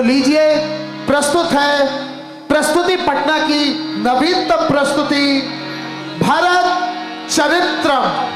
लीजिए, प्रस्तुत है प्रस्तुति पटना की नवीनतम प्रस्तुति भारत चरित्रम।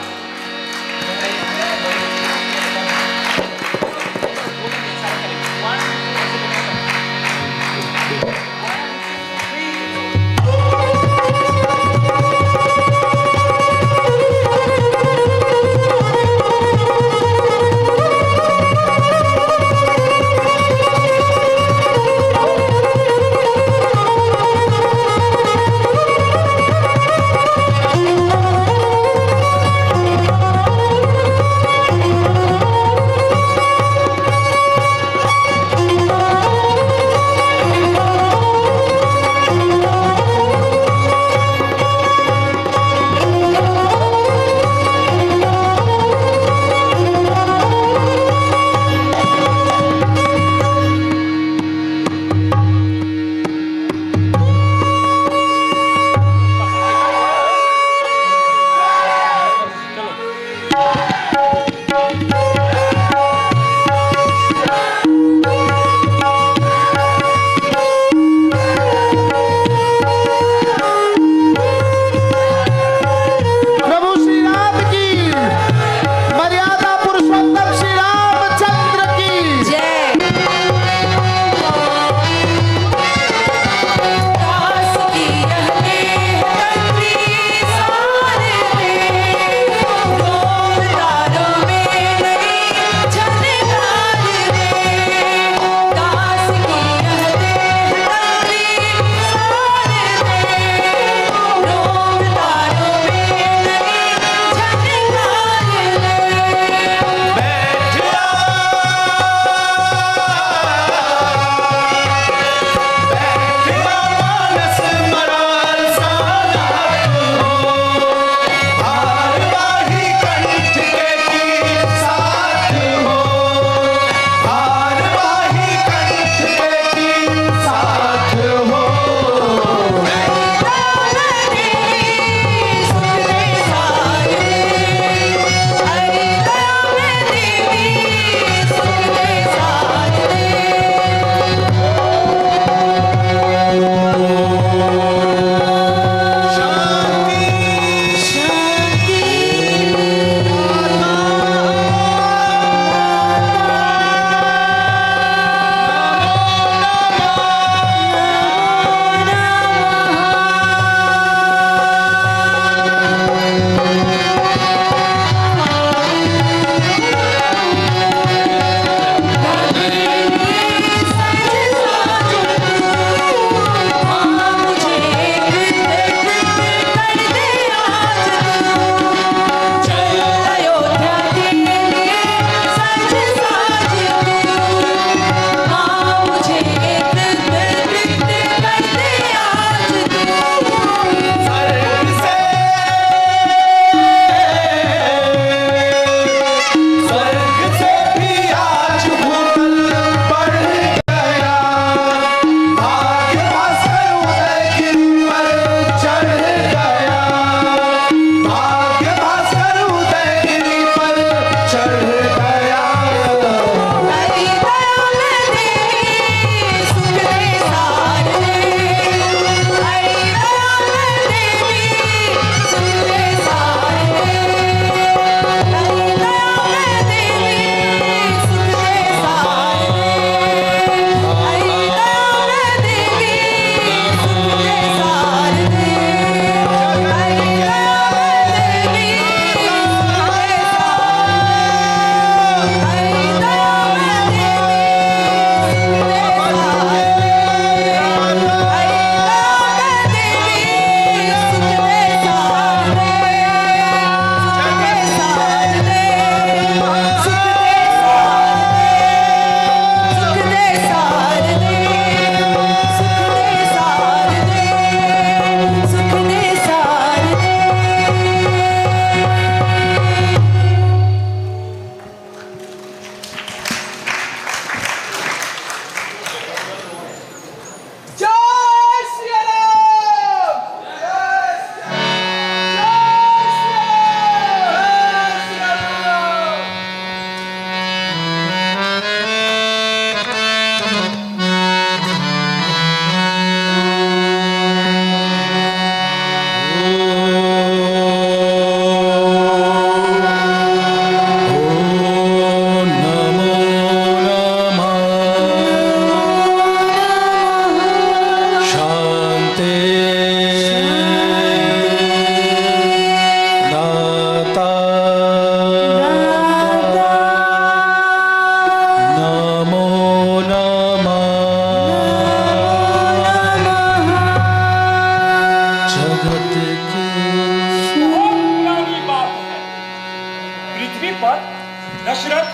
दशरथ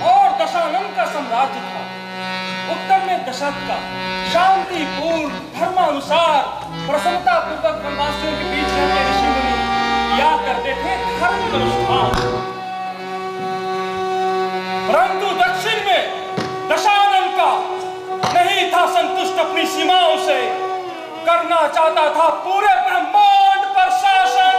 और दशानन का साम्राज्य था। उत्तर में दशरथ का शांतिपूर्ण धर्मानुसार प्रसन्नता पूर्वक वनवासियों के बीच रहते ऋषि मुनि किया करते थे धर्म अनुष्ठान। परंतु दक्षिण में दशानन का नहीं था संतुष्ट अपनी सीमाओं से, करना चाहता था पूरे ब्रह्मांड पर शासन।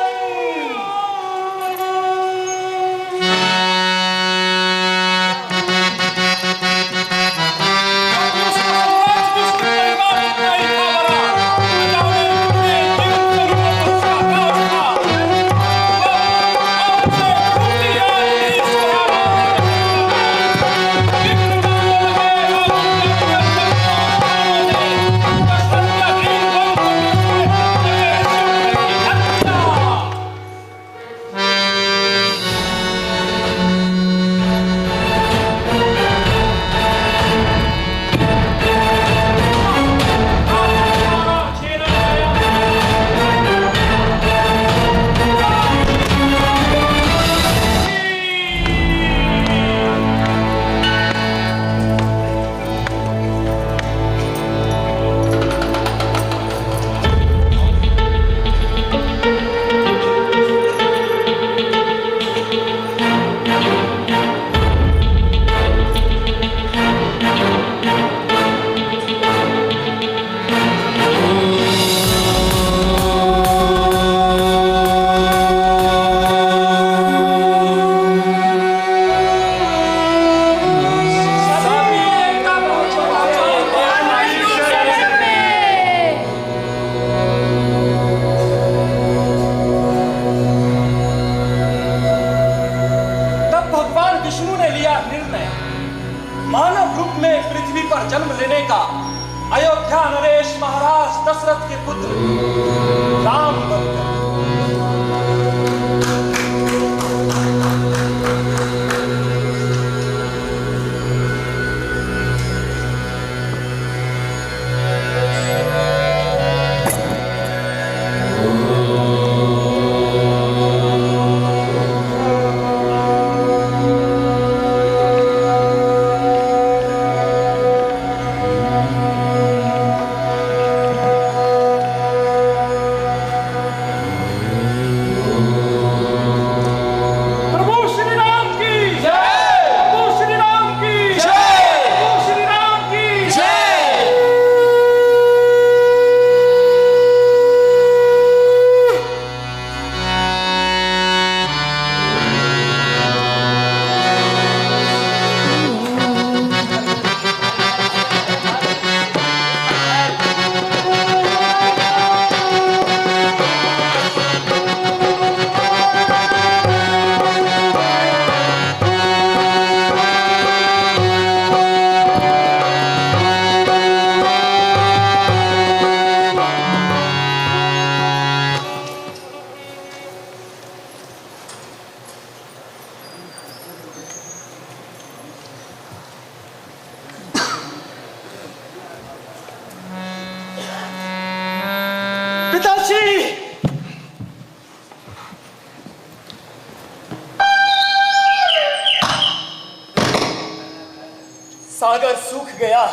सागर सूख गया,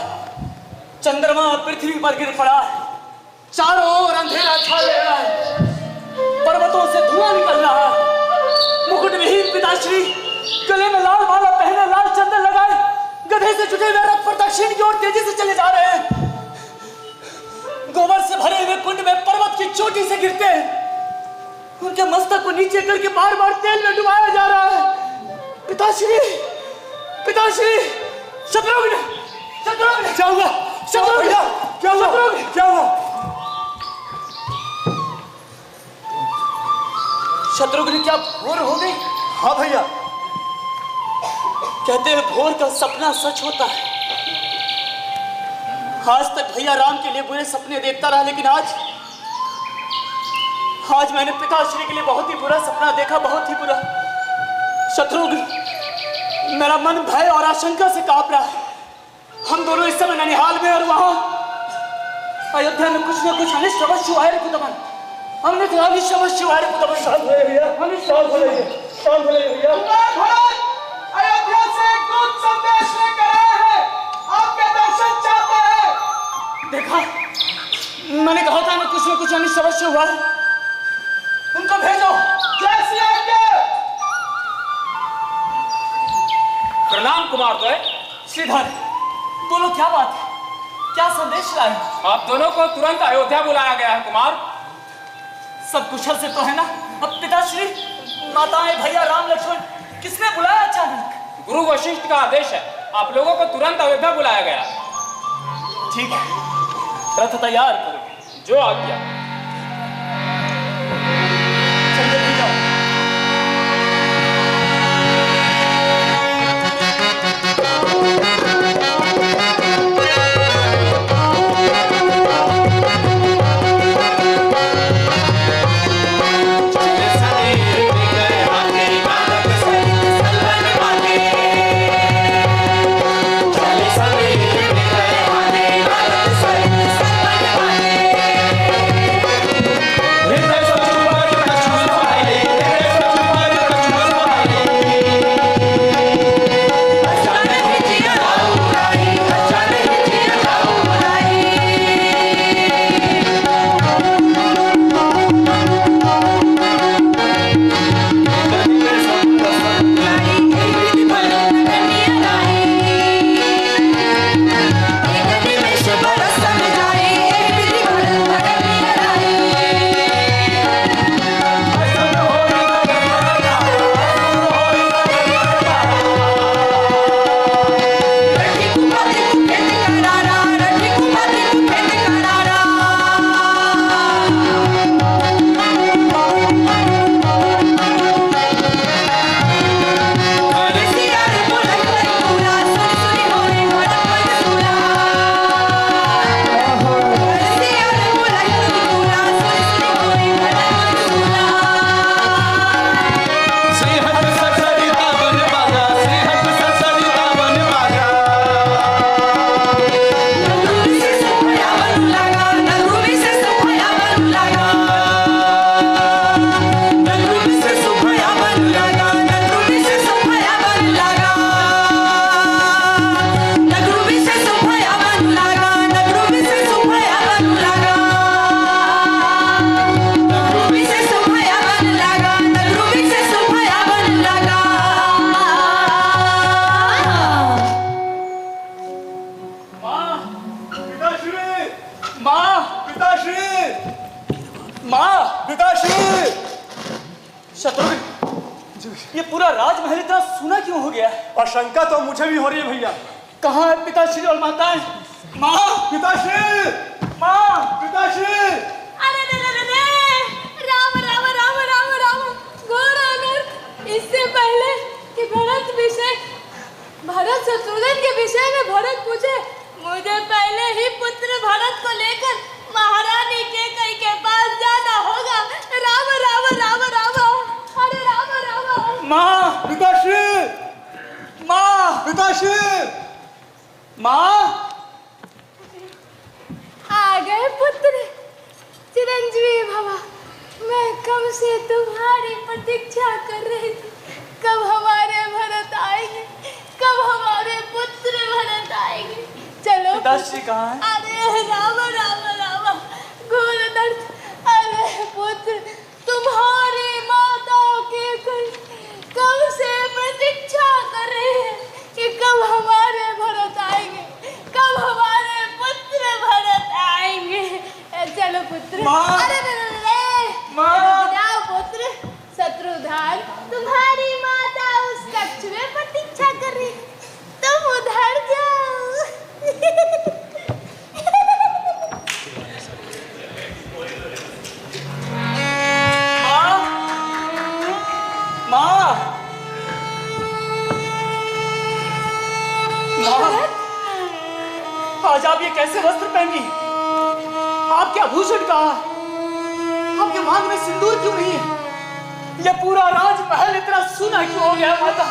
चंद्रमा पृथ्वी पर गिर पड़ा, चारों ओर अंधेरा छा गया, पर्वतों से धुआं निकल रहा। मुकुट विहीन पिताश्री गले में लाल माला पहने, लाल चंदन लगाए, गधे से जुटे हुए रथ पर दक्षिण की ओर तेजी से चले जा रहे हैं। गोबर से भरे हुए कुंड में पर्वत की चोटी से गिरते हैं, उनके मस्तक को नीचे करके बार बार तेल में डुबाया जा रहा है। पिताश्री, पिताश्री, शत्रुघ्न, शत्रुघ्न, क्या हुआ? शत्रुघ्न, क्या हुआ? क्या हुआ? शत्रुघ्न, क्या भोर हो गई? हाँ भैया। कहते हैं भोर का सपना सच होता है। आज तक भैया राम के लिए बुरे सपने देखता रहा, लेकिन आज मैंने पिताश्री के लिए बहुत ही बुरा सपना देखा, बहुत ही बुरा। शत्रुघ्न, मेरा मन भय और आशंका से कांप रहा है। हम दोनों इस समय ननिहाल में और वहां अयोध्या में कुछ न कुछ अनिष्ट अवश्य हुआ है। कुतमन, हमने तो अनिष्ट अवश्य हुआ है। कुतमन, शांत हो भैया, शांत हो भैया। अयोध्या देखा? मैंने कहा था ना कुछ अनिष्ट अवश्य हुआ है। उनको भेजो। जैसी आज्ञा। प्रणाम कुमार द्वय। श्रीधर, बोलो क्या बात है? क्या संदेश लाए? आप दोनों को तुरंत अयोध्या बुलाया गया है कुमार। सब कुशल से तो है ना? अब पिताश्री, माताएं, भैया, राम लक्ष्मण, किसने बुलाया अचानक? गुरु वशिष्ठ का आदेश है, आप लोगों को तुरंत अयोध्या बुलाया गया। ठीक है, रथ तैयार करो। जो आज्ञा। चलिए भैया। ये पूरा राजमहल इतना सूना क्यों हो गया? आशंका तो मुझे भी हो रही है भैया। कहाँ है पिताश्री और माताएं? माँ, पिताश्री, माँ, पिताश्री। अरे राम राम राम राम राम घोर अनर्थ। इससे पहले कि भरत शत्रुघ्न के विषय में भरत पूछे, मुझे पहले ही पुत्र भरत को लेकर महारानी कैकेयी के पास जाना होगा। राम राम राम राम। अरे राम राम। माँ, पिताश्री, माँ, पिताश्री, माँ। आ गए पुत्र, चिरंजीवी भवा। मैं कब से तुम्हारी प्रतीक्षा कर रही थी। कब हमारे भरत आएंगे, कब हमारे पुत्र भरत आएंगे। चलो पिताश्री कहाँ है? अरे राम राम राम घोर दर्द। अरे पुत्र, तुम्हारी माता कैकेयी कब से प्रतीक्षा कर रही है कि कब हमारे भरत आएंगे, कब हमारे पुत्र भरत आएंगे। चलो पुत्र। माँ। अरे माँ। जाओ पुत्र। शत्रुधर, तुम्हारी माता उस कक्ष में प्रतीक्षा कर रही है, तुम उधर जाओ। माँ, आज आप ये कैसे वस्त्र पहनी? आपके आभूषण कहाँ? आपके मांग में सिंदूर क्यों नहीं है? ये पूरा राजमहल इतना सूना क्यों हो गया माता?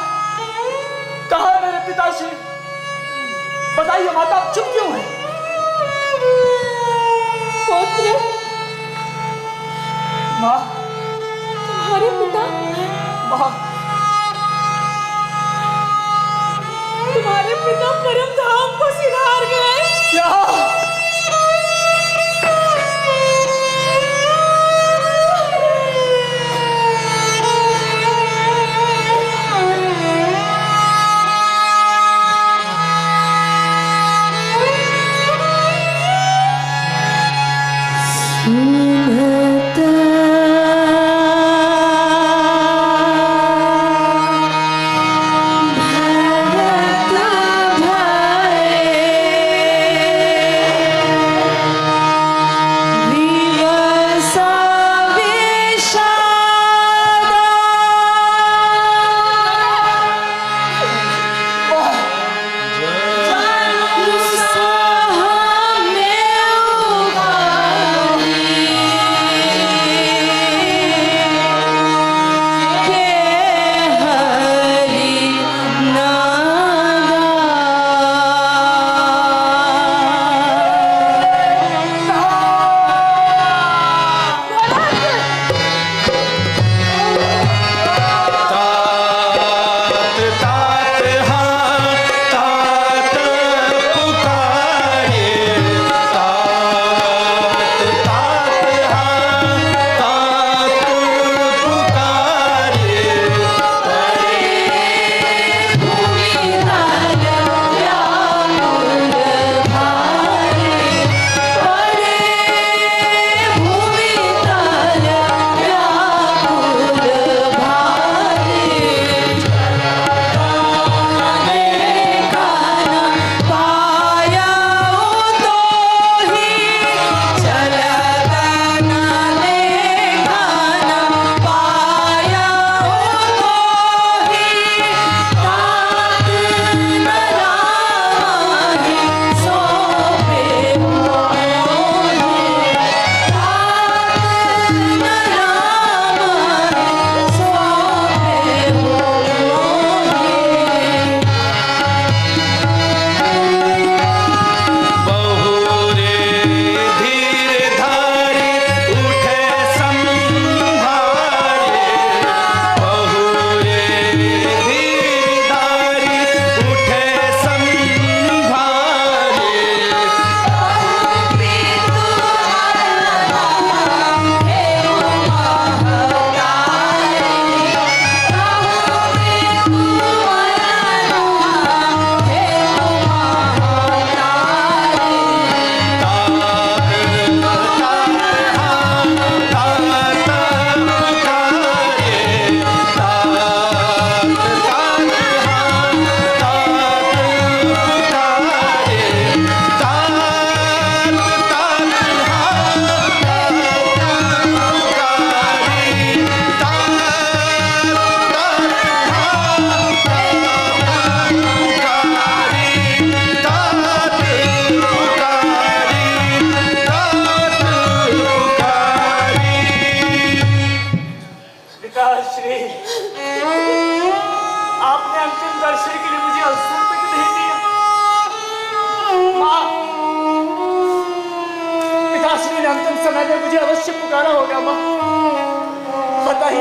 कहाँ है मेरे पिताश्री? बताइए माता, आप चुप क्यों हैं? पुत्र, माँ, तुम्हारे पिता, माँ, तुम्हारे पिता परम धाम को सिधार गए। क्या?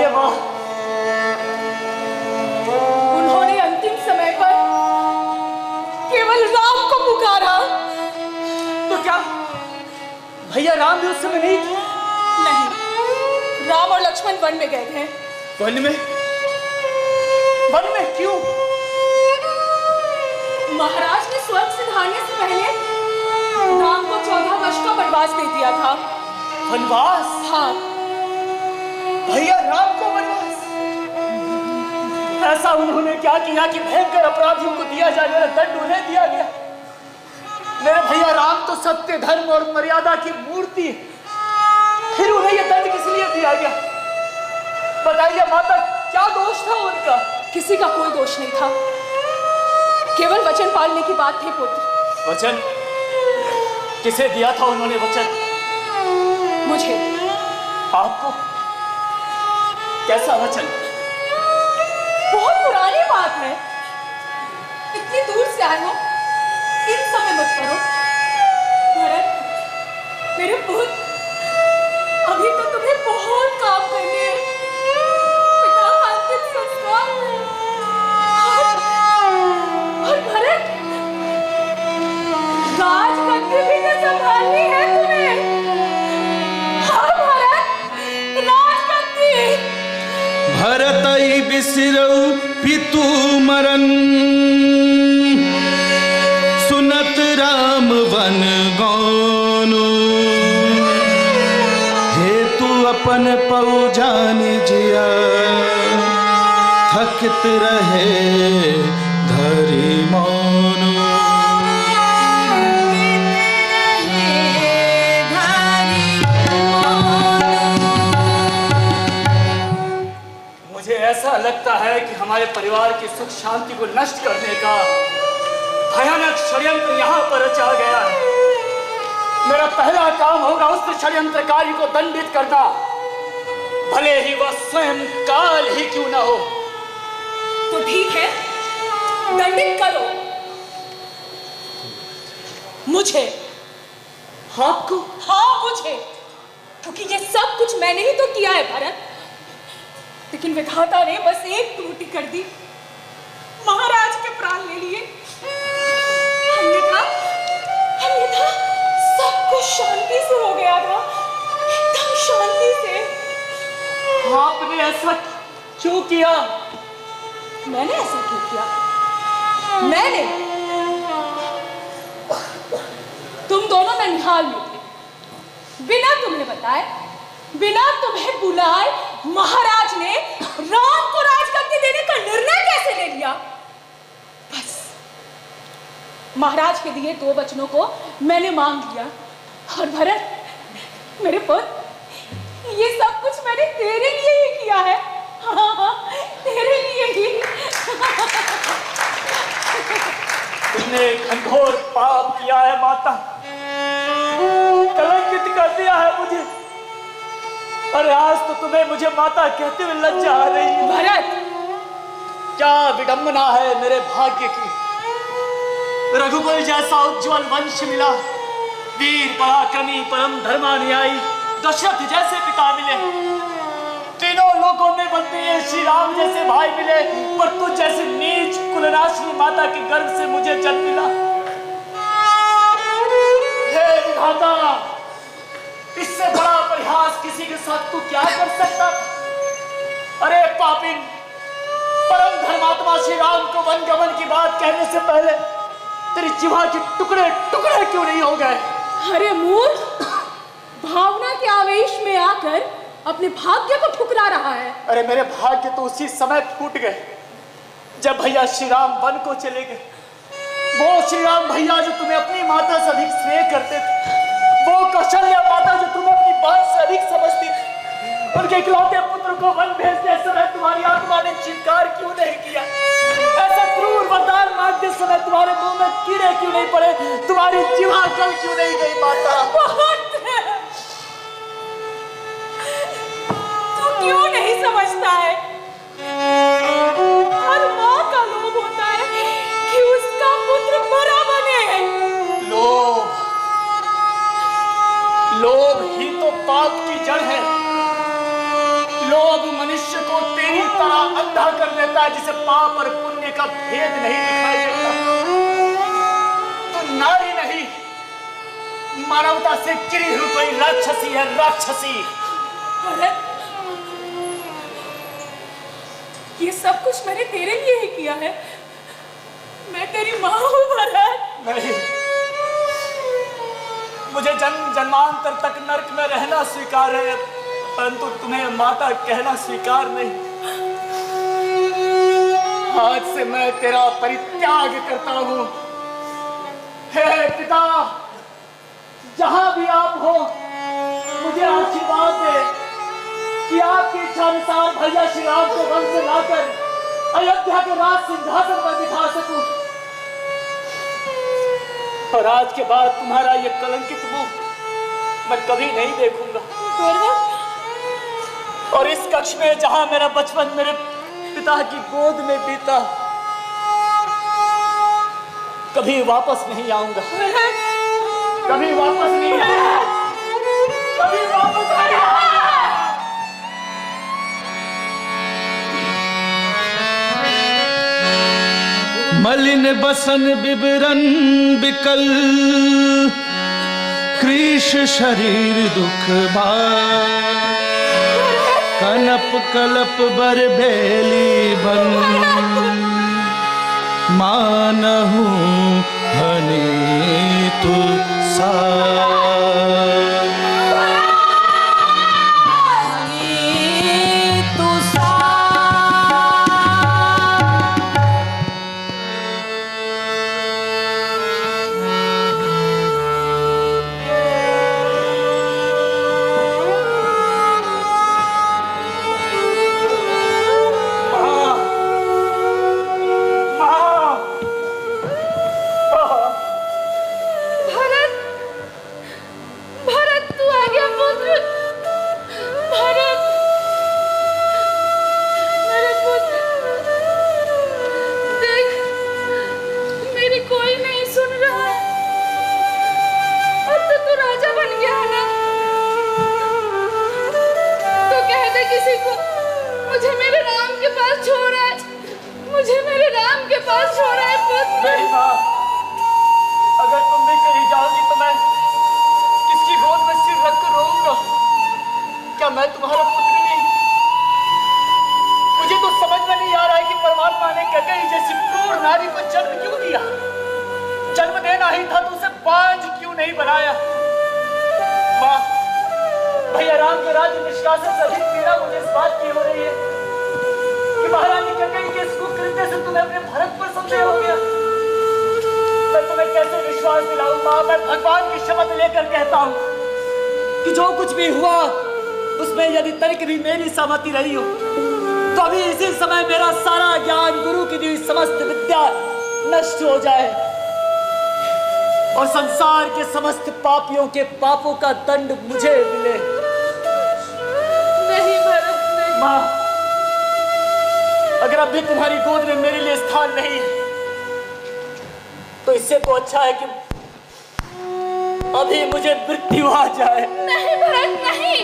बताइए माँ। उन्होंने अंतिम समय पर केवल राम को पुकारा। तो क्या भैया राम भी उस समय नहीं थे? नहीं, राम और लक्ष्मण वन में गए थे। वन में? वन में क्यों? महाराज ने स्वर्ग सिधारने से पहले राम को 14 वर्ष का वनवास दे दिया था। वनवास? हाँ। भैया राम को वनवास? ऐसा उन्होंने क्या किया कि भयंकर अपराधियों को दिया जाने वाला दंड उन्हें दिया गया? मेरे भैया राम तो सत्य, धर्म और मर्यादा की मूर्ति है, फिर उन्हें यह दंड किस लिए दिया गया? बताइए माता, क्या दोष था उनका? किसी का कोई दोष नहीं था, केवल वचन पालने की बात थी पुत्र। वचन? किसे दिया था उन्होंने वचन? मुझे। आपको? कैसा वचन? बहुत पुरानी बात है, इतनी दूर से आए हो, इन समय मत करो। भरत, मेरे पुत्र, अभी तो तुम्हें बहुत काम करने हैं। पिता का अंतिम संस्कार और भरत, राजगद्दी भी तो संभालनी है तुम्हें। हाँ भरत, राजगद्दी। भरतई बिसरऊ पितु मरन, सुनत राम वन गौनु, हेतु अपन पौ जानि जिया, थकित रहे धरि मौनु। मुझे ऐसा लगता है कि हमारे परिवार की सुख शांति को नष्ट करने का भयानक षड्यंत्र यहाँ पर रचा गया है। मेरा पहला काम होगा उस षड्यंत्रकारी को दंडित करना, भले ही वह स्वयं काल ही क्यों न हो। तो ठीक है, दंडित करो मुझे। आपको? हाँ मुझे, क्योंकि ये सब कुछ मैंने ही तो किया है भरत। लेकिन विधाता ने बस एक त्रुटि कर दी, महाराज के प्राण ले लिए। अन्यथा सब कुछ शांति से हो गया था, एकदम शांति से। आपने ऐसा क्यों किया? मैंने ऐसा क्यों किया? मैंने? तुम दोनों ननिहाल में थे, बिना तुम्हें बताए, बिना तुम्हें बुलाए महाराज ने राम को राजगद्दी देने का निर्णय कैसे ले लिया? बस महाराज के दिए 2 वचनों को मैंने मांग लिया। और भरत मेरे पुत्र, ये सब कुछ मैंने तेरे लिए ही किया है। हाँ, तेरे लिए ही। तुमने घनघोर पाप किया है माता, कलंकित कर दिया है मुझे। अरे आज तो तुम्हें मुझे माता कहते हुए लज्जा आ रही है। भरत, क्या विडंबना है मेरे भाग्य की। रघुकुल जैसा उज्जवल वंश मिला, वीर पराक्रमी परम धर्मानुयायी दशरथ जैसे पिता मिले, तीनों लोगों में बनते श्री राम जैसे भाई मिले, पर तुझ जैसे नीच कुलनाशिनी माता के गर्भ से मुझे जन्म मिला। हे विधाता, इससे बड़ा परिहास किसी के साथ तू क्या कर सकता था? अरे पापिन, परम धर्मात्मा श्री राम को वन गमन की बात कहने से पहले तेरी जिह्वा के टुकड़े टुकड़े क्यों नहीं हो गए? अरे मूर्ख, भावना के आवेश में आकर अपने भाग्य को ठुकरा रहा है। अरे मेरे भाग्य तो उसी समय फूट गए जब भैया श्री राम वन को चले गए। वो श्री राम भैया जो तुम्हें अपनी माता से अधिक स्नेह करते थे, वो कौशल्या माता जो तुम्हें अपनी बात से अधिक समझती थी, उनके इकलौते पुत्र को वन भेजते समय तुम्हारी आत्मा ने चित्कार क्यों नहीं किया? ऐसा क्रूर वरदान मांगते समय तुम्हारे मुंह में कीड़े क्यों नहीं पड़े? तुम्हारी जिह्वा गल क्यों नहीं गई माता? तू क्यों नहीं समझता है? हर माँ का लोभ होता है कि उसका पुत्र बड़ा बने। लोभ, लोभ ही तो पाप की जड़ है। लोभ मनुष्य लगता है जिसे पाप और पुण्य का भेद नहीं दिखाई देता। तो नारी नहीं, मानवता से चिरी हुई कोई राक्षसी है, राक्षसी। भरत, ये सब कुछ मैंने तेरे लिए ही किया है। मैं तेरी माँ हूँ भरत। नहीं, मुझे जन्म जन्मांतर तक नरक में रहना स्वीकार है, परंतु तुम्हें माता कहना स्वीकार नहीं। आज से मैं तेरा परित्याग करता हूँ। हे पिता, जहां भी आप हो, मुझे आशीर्वाद दे कि आपकी इच्छा अनुसार भैया श्री राम को वन से लाकर अयोध्या के राज सिंहासन पर बिठा सकूं। और आज के बाद तुम्हारा ये कलंकित मुंह मैं कभी नहीं देखूंगा। और इस कक्ष में जहां मेरा बचपन मेरे पिता की गोद में बीता, कभी वापस नहीं आऊंगा। कभी वापस नहीं आऊंगा। कभी वापस नहीं आऊंगा। मलिन बसन बिबरन बिकल, कृष शरीर दुख भार, कनप कलप बर बेली बन, मानहु हनि तु सार। रही हो तो अभी इसी समय मेरा सारा ज्ञान, गुरु की दी समस्त विद्या नष्ट हो जाए और संसार के समस्त पापियों के पापों का दंड मुझे मिले। नहीं भरत, नहीं। माँ, अगर अब भी तुम्हारी गोद में मेरे लिए स्थान नहीं है तो इससे तो अच्छा है कि अभी मुझे मृत्यु आ जाए। नहीं भरत, नहीं,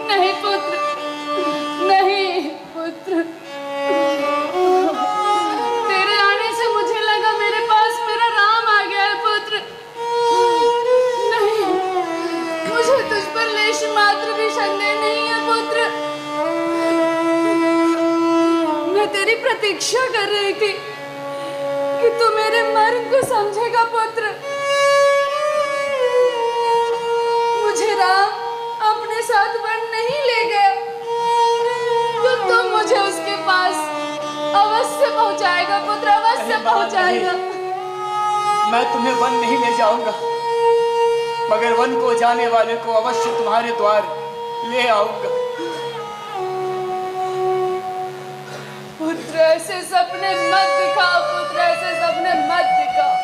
नहीं पुत्र, नहीं पुत्र। तेरे आने से मुझे लगा मेरे पास मेरा राम आ गया है पुत्र। नहीं, मुझे तुझ पर लेश मात्र भी संदेह नहीं है पुत्र। मैं तेरी प्रतीक्षा कर रही थी कि तू मेरे मर्म को समझेगा पुत्र। मुझे राम अपने साथ वन नहीं ले गया तो तुम मुझे उसके पास अवश्य पहुंचाएगा पुत्र, अवश्य पहुंचाएगा। मैं तुम्हें वन नहीं ले जाऊंगा, मगर वन को जाने वाले को अवश्य तुम्हारे द्वार ले आऊंगा। पुत्र ऐसे सपने मत दिखाओ पुत्र, ऐसे सपने मत दिखाओ।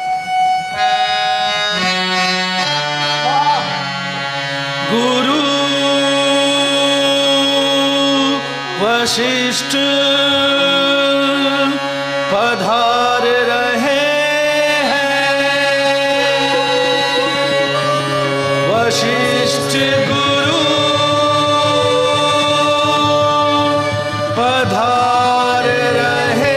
गुरु वशिष्ठ पधार रहे हैं, वशिष्ठ गुरु पधार रहे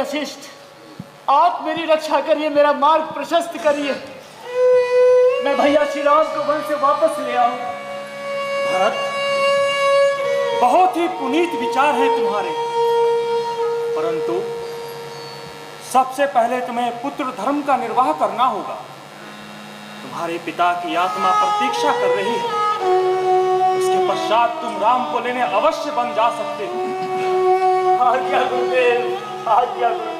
वशिष्ठ, आप मेरी रक्षा करिए, मेरा मार्ग प्रशस्त करिए, मैं भैया श्री राम को वन से वापस ले आऊं। भरत, बहुत ही पुनीत विचार है तुम्हारे, परंतु सबसे पहले तुम्हें पुत्र धर्म का निर्वाह करना होगा। तुम्हारे पिता की आत्मा प्रतीक्षा कर रही है, उसके पश्चात तुम राम को लेने अवश्य बन जा सकते हो। आज्ञा गुरुदेव, आज्ञा गुरुदेव।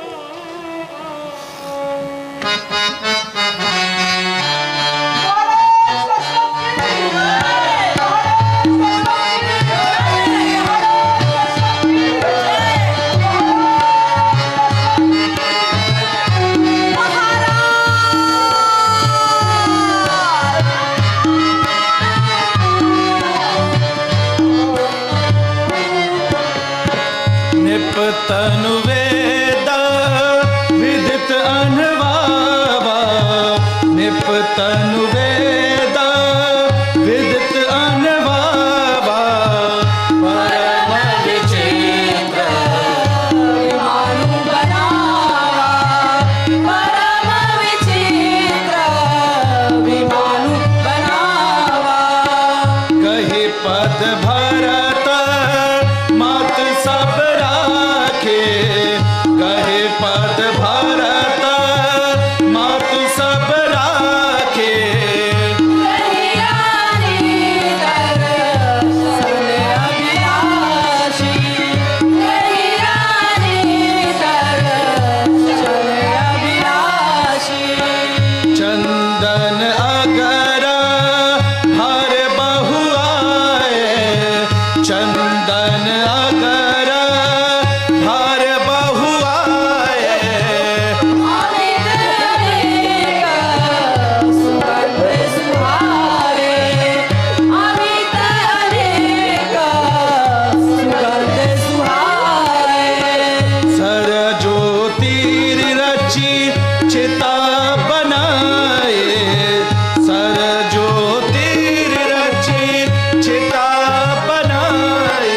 तनु वेद विदित अनवावा, निप तनु वेद विदित अनवावा, परम विचित्र विमानु बनावा, परम विचित्र विमानु बनावा। कही पद भरत मात सब राखे, कहे पद भरत मातु सब राखे, चंदन अगर हर बहु आए, चंदन अगर हर बहु आए, सर जो तीर रची चिता बनाए, सर जो तीर रची चिता बनाए,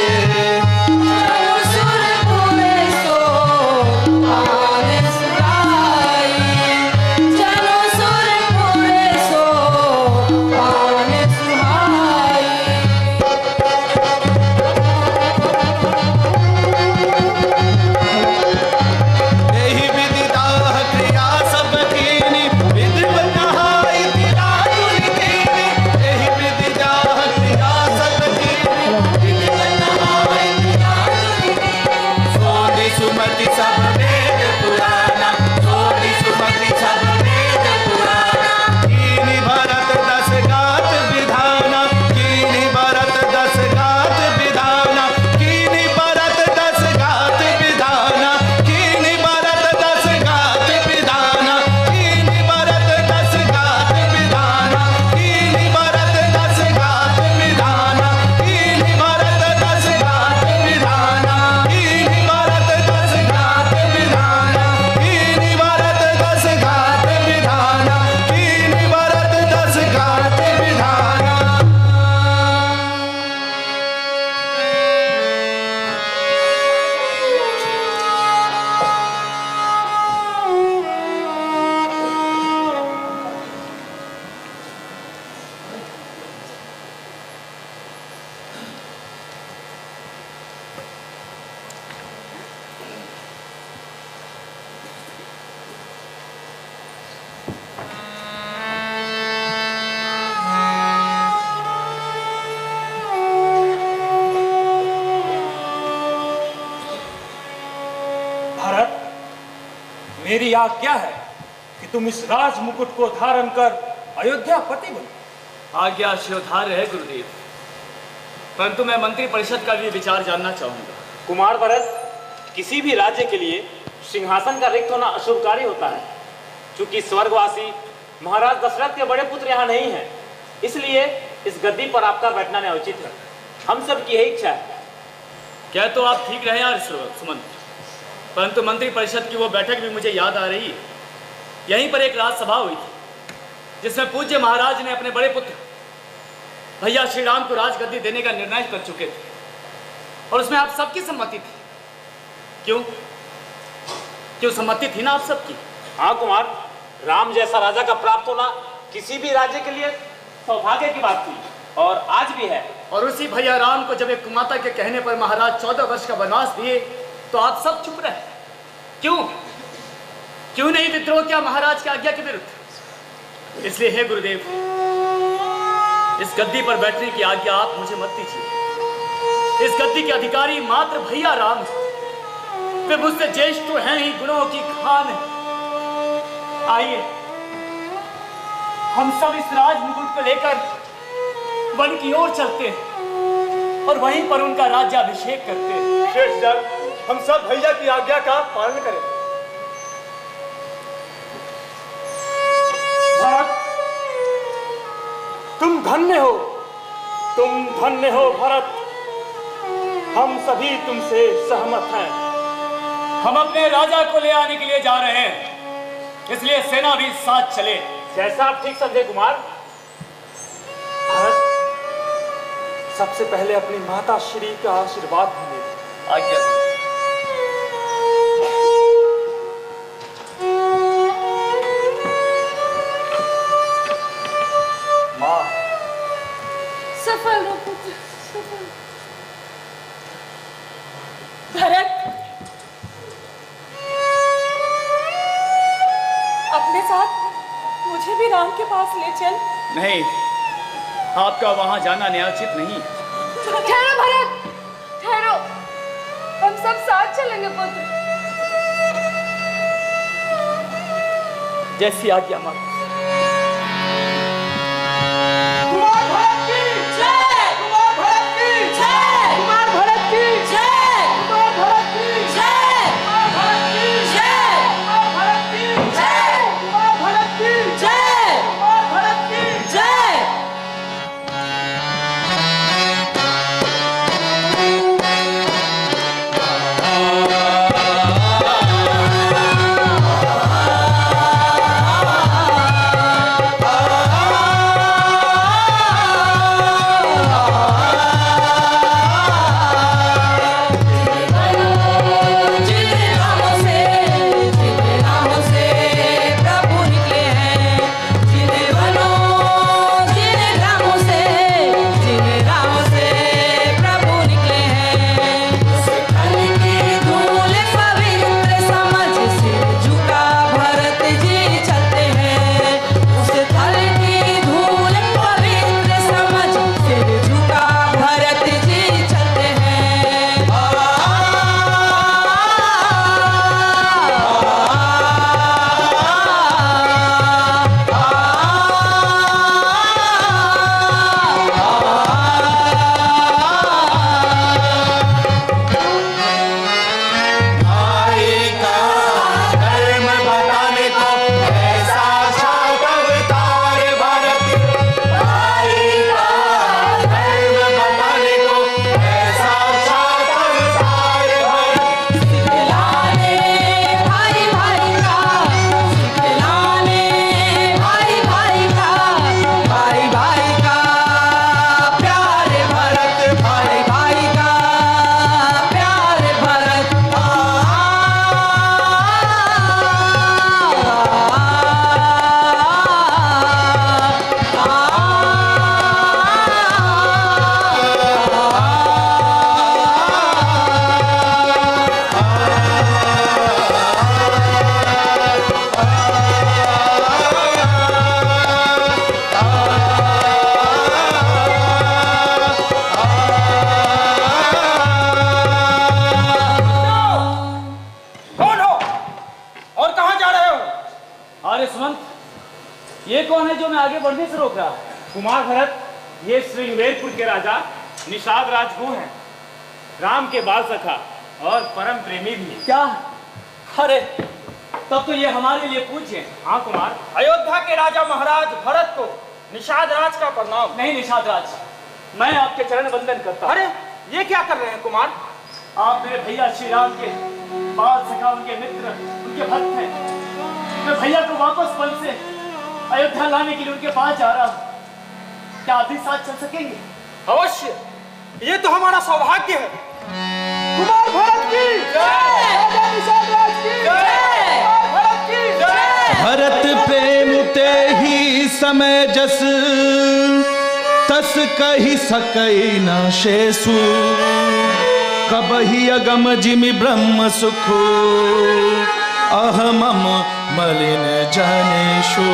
एहि विधि दाह क्रिया सब कीनी, विधि बनाई तिरातुल कीनी, एहि विधि दाह क्रिया सब कीनी, विधि बनाई तिरातुल कीनी, सोधि सुमति सब वेद पुराना, सोधि सुमति सब वेद पुराना, कीनी भरत दस गात विधाना, कीनी भरत दस गात विधाना, कीनी भरत दस गात विधाना, कीनी भरत दस गात विधाना, कीनी भरत दस गात विधाना, कीनी भरत दस गात विधाना, कीनी भरत दस गात विधाना, कीनी भरत दस गात विधाना, कीनी भरत दस गात विधाना, कीनी भरत दस गात विधाना। भरत, मेरी आज्ञा है कि तुम इस राज मुकुट को धारण कर अयोध्यापति बनो। आज्ञा शिरोधार्य है गुरुदेव, परंतु मैं मंत्री परिषद का भी विचार जानना चाहूंगा। कुमार भरत, किसी भी राज्य के लिए सिंहासन का रिक्त होना अशुभकारी होता है। चूंकि स्वर्गवासी महाराज दशरथ के बड़े पुत्र यहाँ नहीं हैं, इसलिए इस गद्दी पर आपका बैठना न्यायोचित है। हम सब की यही इच्छा है। क्या तो आप ठीक रहे यार सुमंत, परंतु मंत्री परिषद की वो बैठक भी मुझे याद आ रही है। यहीं पर एक राजसभा हुई थी, जिसमें पूज्य महाराज ने अपने बड़े पुत्र भैया श्री राम को राजगद्दी देने का निर्णय कर चुके थे, और उसमें आप सबकी सम्मति थी। क्यों? क्यों सम्मति थी ना आप सबकी? हाँ कुमार, राम जैसा राजा का प्राप्त होना किसी भी राज्य के लिए सौभाग्य की बात थी और आज भी है। और उसी भैया राम को जब एक कुमाता के कहने पर महाराज 14 वर्ष का वनवास दिए तो आप सब चुप रहे। क्यों नहीं विद्रोह किया महाराज की आज्ञा के विरुद्ध? इसलिए हे गुरुदेव, इस गद्दी पर बैठने की आज्ञा आप मुझे मत दीजिए। इस गद्दी के अधिकारी मात्र भैया राम हैं। वे मुझसे ज्येष्ठ तो हैं ही, गुणों की खान है। आइए हम सब इस राज मुकुट को लेकर वन की ओर चलते हैं और वहीं पर उनका राज्याभिषेक करते हैं। शेष जन, हम सब भैया की आज्ञा का पालन करें। भरत, तुम धन्य हो भरत। हम सभी तुमसे सहमत हैं। हम अपने राजा को ले आने के लिए जा रहे हैं, इसलिए सेना भी साथ चले। जैसा आप ठीक समझे कुमार। भरत, सबसे पहले अपनी माता श्री का आशीर्वाद मिले। आज्ञा। माँ, सफल हो पुत्र, सफल। भरत, अपने साथ मुझे भी राम के पास ले चल। नहीं, आपका वहां जाना न्यायोचित नहीं। ठहरो भरत, ठहरो। हम सब साथ चलेंगे पुत्र। जैसी आज्ञा माता। कुमार भरत की जय, कुमार भरत की जय, कुमार भरत की जय, कुमार भरत की जय, कुमार भरत की जय, कुमार भरत की जय, कुमार भरत की जय, कुमार भरत की जय। ये कौन है जो मैं आगे बढ़ने से रोक रहा? कुमार भरत, ये श्रृंगवेरपुर के राजा निषाद राजगुरु हैं, राम के बाल सखा और परम प्रेमी भी। क्या? अरे तब तो ये हमारे लिए पूज्य हैं। हाँ कुमार। अयोध्या के राजा महाराज भरत को निषाद राज का प्रणाम। नहीं निषाद राज, मैं आपके चरण वंदन करता हूं। अरे ये क्या कर रहे हैं कुमार? आप मेरे भैया श्री राम के बाल सखा, उनके मित्र, उनके भक्त हैं। मैं भैया को वापस वन से अयोध्या लाने के लिए उनके पास जा रहा हूं। क्या आप भी साथ चल सकेंगे? अवश्य, ये तो हमारा सौभाग्य है। कुमार भरत की जय, राजा निषाद राज की जय। समय जस तस कही सकई न शेषु कबहि अगम जिमि ब्रह्म सुख अहमम मलिन जनेषु।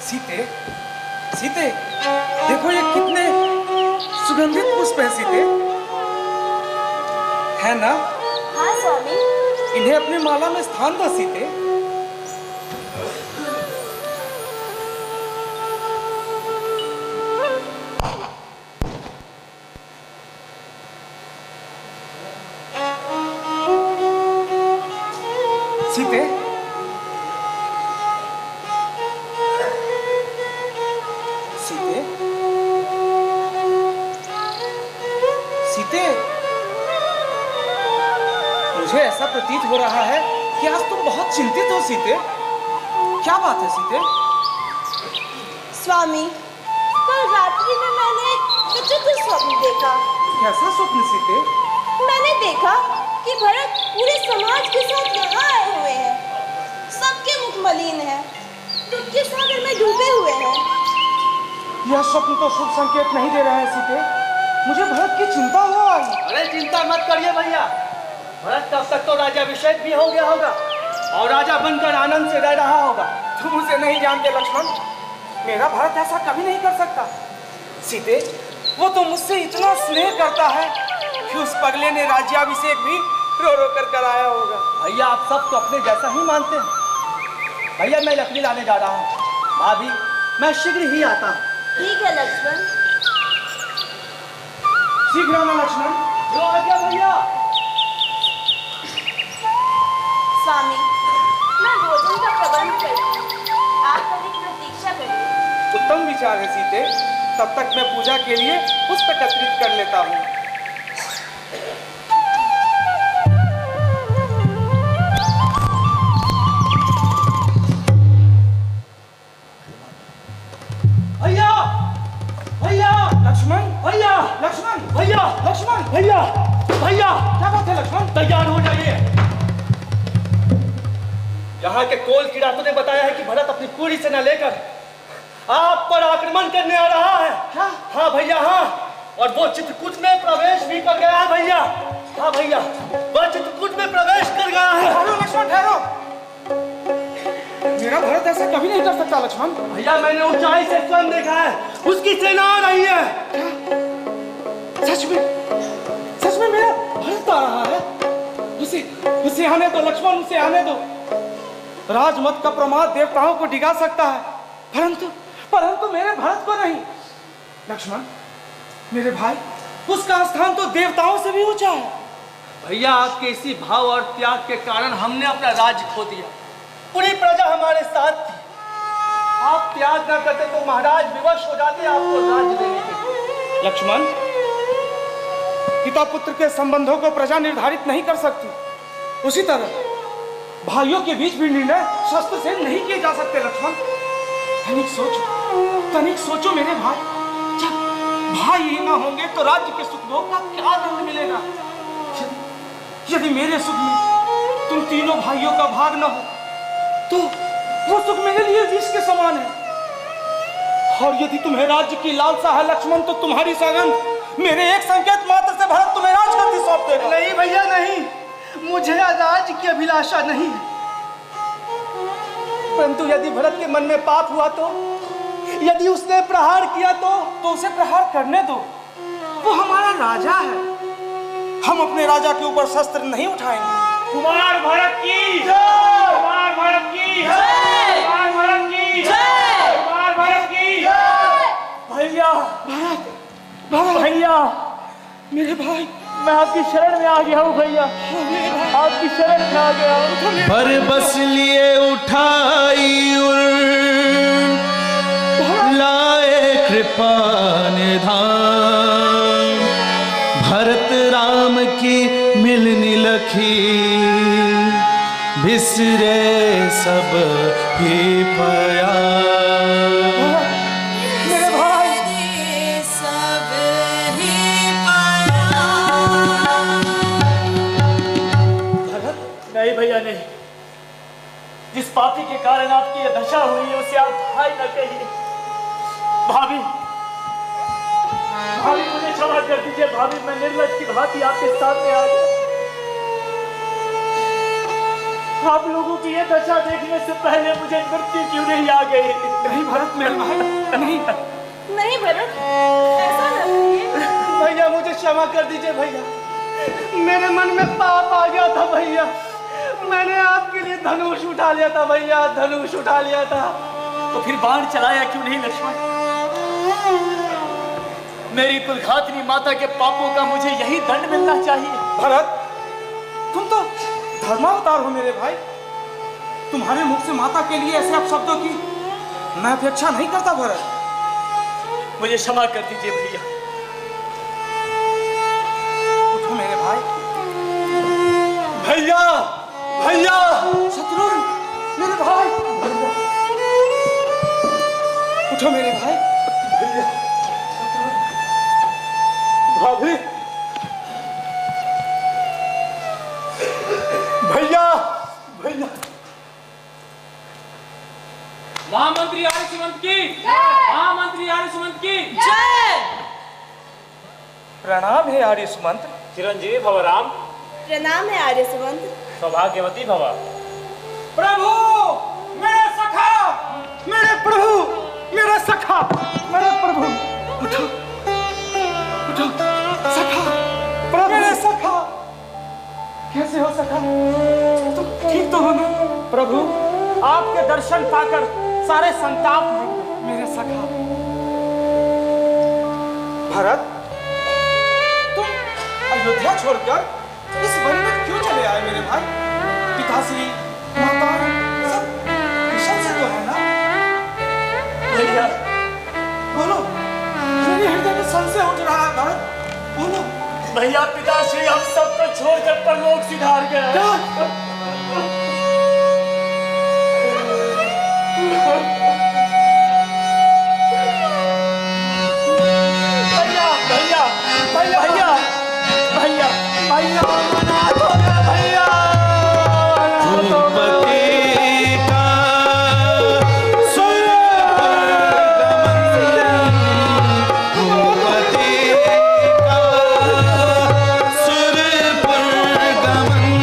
सीते, सीते, देखो ये कितने सुगंधित पुष्प हैं सीते, है ना? हाँ स्वामी। इन्हें अपनी माला में स्थान दो सीते। सीते, सीते, सीते, मुझे ऐसा प्रतीत हो रहा है कि आज तुम बहुत चिंतित हो सीते। क्या बात है सीते? स्वामी, कल रात्रि में मैंने एक विचित्र स्वप्न देखा। कैसा स्वप्न सीते? मैंने देखा कि भरत पूरे समाज के साथ यहाँ आए हुए हैं। सबके मुख मलिन हैं, दुख के सागर में डूबे हुए हैं। यह स्वप्न तो शुभ संकेत नहीं दे रहा है सीते। मुझे भरत की चिंता हो आई। अरे चिंता मत करिए भैया, भरत तब तक तो राज्याभिषेक भी हो गया होगा और राजा बनकर आनंद से रह रहा होगा। तुम उसे नहीं जानते लक्ष्मण, मेरा भरत ऐसा कभी नहीं कर सकता। सीते, वो तो मुझसे इतना स्नेह करता है कि उस पगले ने राज्याभिषेक भी रो रो कर कराया होगा। भैया आप सब तो अपने जैसा ही मानते हैं। भैया मैं लकड़ी लाने जा रहा हूँ, भाभी मैं शीघ्र ही आता हूँ। ठीक है लक्ष्मण। शीघ्र आना लक्ष्मण। जो आ गया भैया। स्वामी, मैं भोजन का प्रबंध करती हूँ, आप अभी प्रतीक्षा करिए। उत्तम विचार है सीते। तब तक मैं पूजा के लिए पुष्प एकत्रित कर लेता हूँ। भैया, भैया, लक्ष्मण, भैया, लक्ष्मण, भैया, लक्ष्मण, भैया, भैया, क्या बात है लक्ष्मण? तैयार हो जाइए। यहाँ के कोल किरातों ने बताया है कि भरत अपनी पूरी सेना लेकर आप पर आक्रमण करने आ रहा है। क्या? हाँ भैया हाँ, और वो चित्रकूट में प्रवेश भी कर गया है भैया। हाँ भैया, वो चित्रकूट में प्रवेश कर गया है। ठहरो लक्ष्मण, ठहरो। मेरा भरत ऐसा कभी नहीं कर सकता लक्ष्मण। भैया मैंने ऊंचाई से स्वयं देखा है, उसकी सेना आ रही है। सच में मेरा भरत आ रहा है। उसे आने दो लक्ष्मण, उसे आने दो। राजमत का प्रमाद देवताओं को डिगा सकता है, परंतु मेरे भरत को नहीं। लक्ष्मण, मेरे भाई, उसका स्थान तो देवताओं से भी ऊंचा है। भैया आपके इसी भाव और त्याग के कारण हमने अपना राज्य खो दिया। पूरी प्रजा हमारे साथ थी। आप त्याग न करते तो महाराज विवश हो जाते आपको राज्य देने के। लक्ष्मण, पिता पुत्र के संबंधों को प्रजा निर्धारित नहीं कर सकती, उसी तरह भाइयों के बीच भी निर्णय शस्त्र से नहीं किए जा सकते। लक्ष्मण, तनिक सोचो मेरे भाई, जब भाई ही ना होंगे तो राज्य के सुख भोग का क्या आनंद मिलेगा? यदि मेरे सुख में तुम तीनों भाइयों का भाग न हो तो वो सुख मेरे लिए विष के समान है। और यदि तुम्हें राज्य की लालसा है लक्ष्मण, तो तुम्हारी सौगंध मेरे एक संकेत मात्र से भरत तुम्हें राजगद्दी सौंप देगा। नहीं भैया नहीं, मुझे राज्य की अभिलाषा नहीं है। परंतु यदि भरत के मन में पाप हुआ तो, यदि उसने प्रहार किया तो उसे प्रहार करने दो। वो हमारा राजा है, हम अपने राजा के ऊपर शस्त्र नहीं उठाएंगे। कुमार भरत की जय, कुमार भरत की जय, कुमार भरत की जय, कुमार भरत की जय। भैया, भैया, मेरे भाई, मैं आपकी शरण में आ गया हूँ भैया, आपकी शरण में आ गया हूँ। पर बस लिए उठाई लाए कृपा निधान, भरत राम की मिलनी लखी, बिसरे सब ही पया। मेरे भाई, नहीं भैया नहीं, जिस पापी के कारण आपकी यह दशा हुई है उसे आप भाई न कहिए। भाभी, भाभी मुझे क्षमा कर दीजिए भाभी, मैं निर्लज की भांति आपके सामने आ गया। आप लोगों की यह दशा देखने से पहले मुझे मृत्यु क्यों नहीं आ गई? नहीं भरत मेरे भाई, नहीं नहीं भरत, ऐसा न कहिए। भैया मुझे क्षमा कर दीजिए भैया, मेरे मन में पाप आ गया था भैया, मैंने आपके लिए धनुष उठा लिया था भैया, धनुष उठा लिया था। तो फिर बाण चलाया क्यों नहीं लक्ष्मण? मेरी कुलघातनी माता के पापों का मुझे यही दंड मिलना चाहिए। भरत, तुम तो धर्मावतार हो मेरे भाई, तुम्हारे मुख से माता के लिए ऐसे अपशब्दों की मैं अपेक्षा नहीं करता। भरत, मुझे क्षमा कर दीजिए भैया। उठो मेरे भाई। भैया, भैया, शत्रुघ्न, मेरे भाई, उठो मेरे भाई। भैया, भाभी, भैया, भैया। महामंत्री आर्य सुमंत की जय, महामंत्री आर्य सुमंत की जय। प्रणाम है आर्य सुमंत। चिरंजीवी भव राम, प्रणाम है आर्य सुमंत। सौभाग्यवती भव। प्रभु मेरे सखा, मेरे प्रभु, मेरा सखा, मेरे प्रभु, उठो, उठो, सखा, प्रभु, मेरे सखा, कैसे हो सखा? तुम ठीक तो हो ना? प्रभु, आपके दर्शन पाकर सारे संताप नहीं, मेरे सखा। भरत, तुम अयोध्या छोड़कर इस वन में क्यों चले आए मेरे भाई? पिताश्री, माता, सब कुशल से तो है ना? भैया, बोलो, मेरे हृदय में संशय उठ रहा है भरत, बोलो। भैया, पिताश्री हम सब को छोड़कर परलोक सिधार गए। भैया, भैया, भैया, भैया, भैया, भैया, अनाथ हो गया भैया, अनाथ हो गया। सुर पर गमन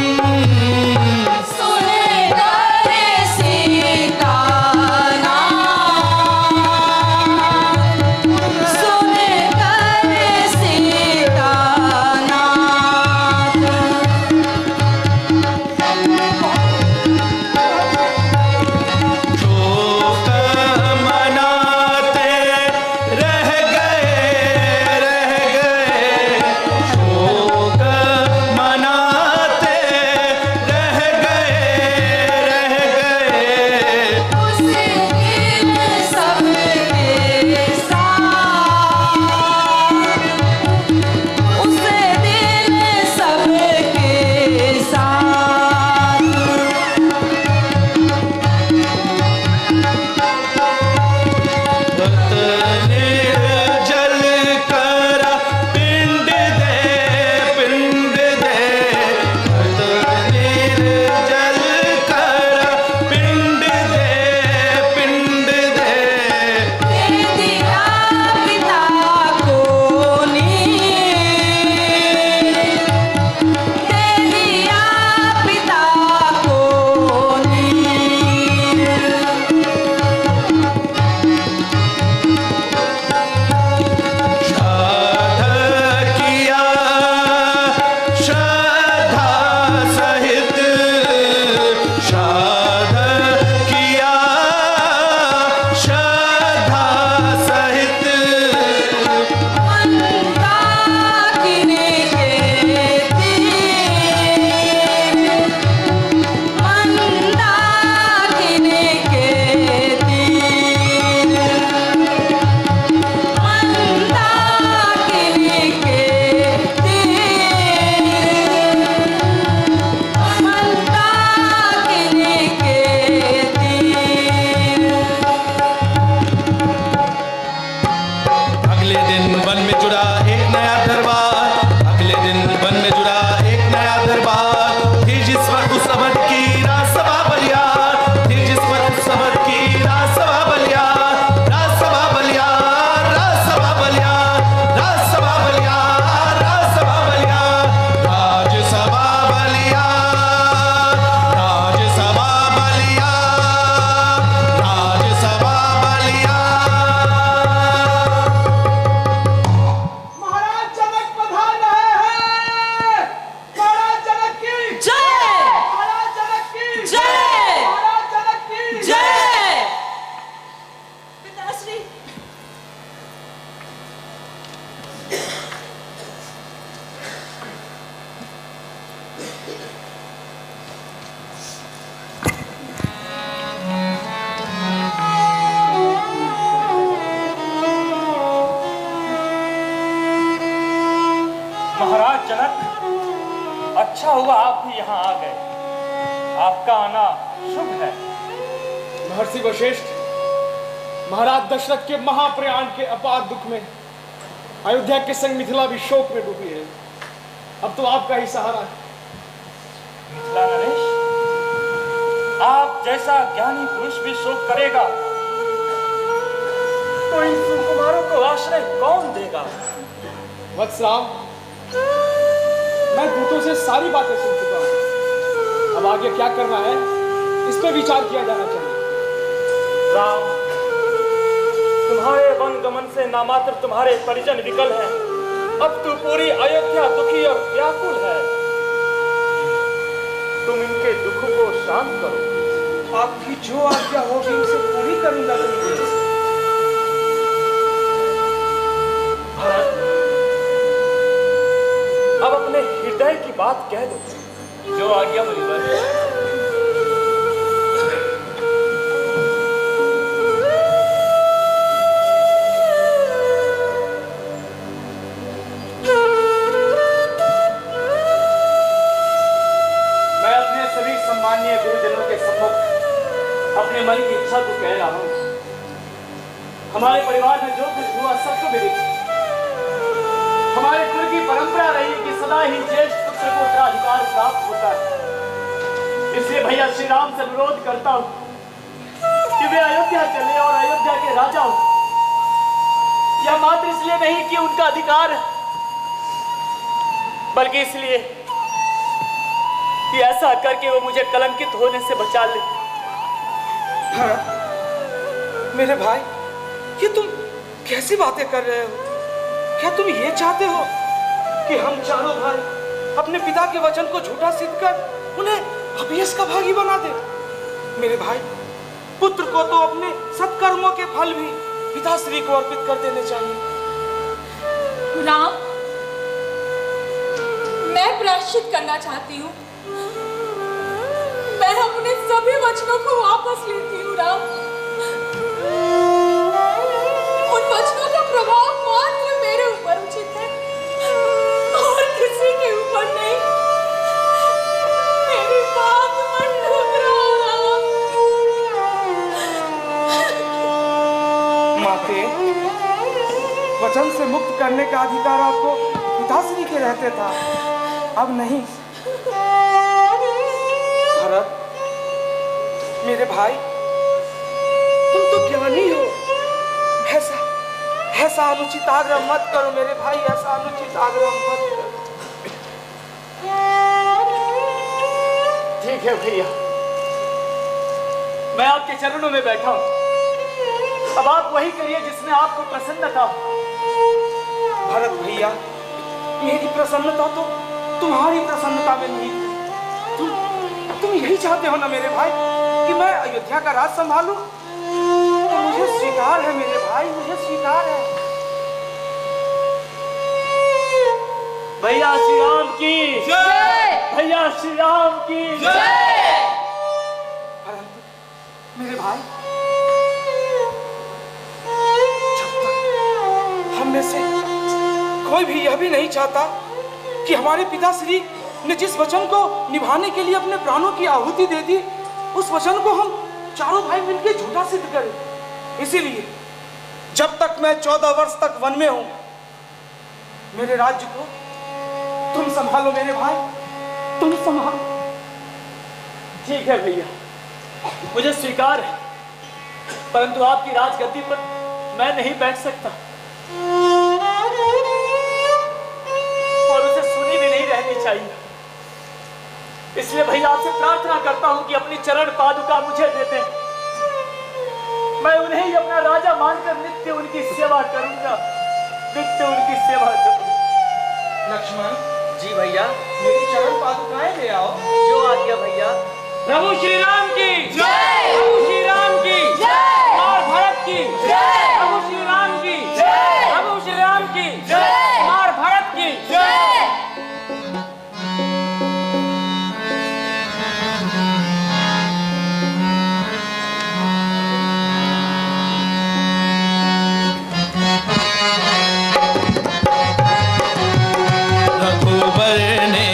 अच्छा हुआ आप भी यहाँ आ गए। आपका आना शुभ है। महर्षि वशिष्ठ, महाराज दशरथ के महाप्रयाण के अपार दुख में अयोध्या के संग मिथिला भी शोक में डूबी है। अब तो आपका ही सहारा है। मिथिला नरेश, आप जैसा ज्ञानी पुरुष भी शोक करेगा तो इन सुकुमारों को आश्रय कौन देगा? वत्सराम, मैं दूतों से सारी बातें सुन चुका हूं। अब आगे क्या करना है इस पर विचार किया जाना चाहिए। राम, तुम्हारे वन गमन से नामात्र तुम्हारे परिजन विकल हैं। अब तो पूरी अयोध्या दुखी और व्याकुल है। तुम इनके दुख को शांत करो। आपकी जो आज्ञा होगी उसे पूरी करूंगा। भरत, अब अपने हृदय की बात कह दो। जो आज्ञा मुनिवर। मैं अपने सभी सम्माननीय गुरुजनों के सम्मुख अपने मन की इच्छा को कह रहा हूं। हमारे परिवार में जो कुछ हुआ सबको विदित। हमारे कुल की परंपरा रही कि सदा ही ज्येष्ठ पुत्र को उत्तराधिकार प्राप्त होता है। इसलिए भैया श्री राम से अनुरोध करता हूं कि वे अयोध्या चले और अयोध्या के राजा हो। यह मात्र इसलिए नहीं कि उनका अधिकार है, बल्कि इसलिए कि ऐसा करके वो मुझे कलंकित होने से बचा ले। मेरे भाई, ये तुम कैसी बातें कर रहे हो? क्या तुम ये चाहते हो कि हम चारों भाई अपने पिता के वचन को झूठा सिद्ध कर उन्हें अभियस का भागी बना दे? मेरे भाई, पुत्र को तो अपने सत्कर्मों के फल भी पिताश्री को अर्पित कर देने चाहिए। राम, मैं प्रायश्चित करना चाहती हूँ। मैं अपने सभी वचनों को वापस लेती हूँ। राम, उन वचनों का प्रभाव मात्र मेरे ऊपर उचित है और किसी के ऊपर नहीं। मेरी बात मत ठुकराओ राम। माते, वचन से मुक्त करने का अधिकार आपको पिताश्री के रहते था, अब नहीं। भरत, मेरे भाई, तुम तो ज्ञानी हो। ऐसा अनुचित आग्रह मत करो मेरे भाई, ऐसा अनुचित आग्रह मत करो। ठीक है भैया, मैं आपके चरणों में बैठा हूं। अब आप वही करिए जिसमें आपको प्रसन्नता हो। भरत भैया, मेरी प्रसन्नता तो तुम्हारी प्रसन्नता में नहीं। तुम यही चाहते हो ना मेरे भाई कि मैं अयोध्या का राज संभालूं? तो मुझे स्वीकार है मेरे भाई, मुझे स्वीकार है। भैया श्री राम की जय। भैया श्री राम की जय। परंतु मेरे भाई, जब तक हम में से कोई भी यह भी नहीं चाहता कि हमारे पिताश्री ने जिस वचन को निभाने के लिए अपने प्राणों की आहुति दे दी, उस वचन को हम चारों भाई मिलकर झूठा सिद्ध करें। इसीलिए जब तक मैं 14 वर्ष तक वन में हूं, मेरे राज्य को तुम संभालो मेरे भाई, तुम संभालो। ठीक है भैया, मुझे स्वीकार है, परंतु आपकी राजगद्दी पर मैं नहीं बैठ सकता और उसे सुनी भी नहीं रहनी चाहिए। इसलिए भैया आपसे प्रार्थना करता हूं कि अपनी चरण पादुका मुझे दे दें। मैं उन्हें ही अपना राजा मानकर नित्य उनकी सेवा करूंगा, नित्य उनकी सेवा करूंगा। लक्ष्मण जी भैया, मेरी चरण पादुकाएं ले आओ। जो आज्ञा भैया। प्रभु श्री राम की जय। प्रभु श्री राम की जय। और भरत की जय। प्रभु श्री राम की जय। प्रभु श्री राम की जय। और भरत की जय। रघुबर ने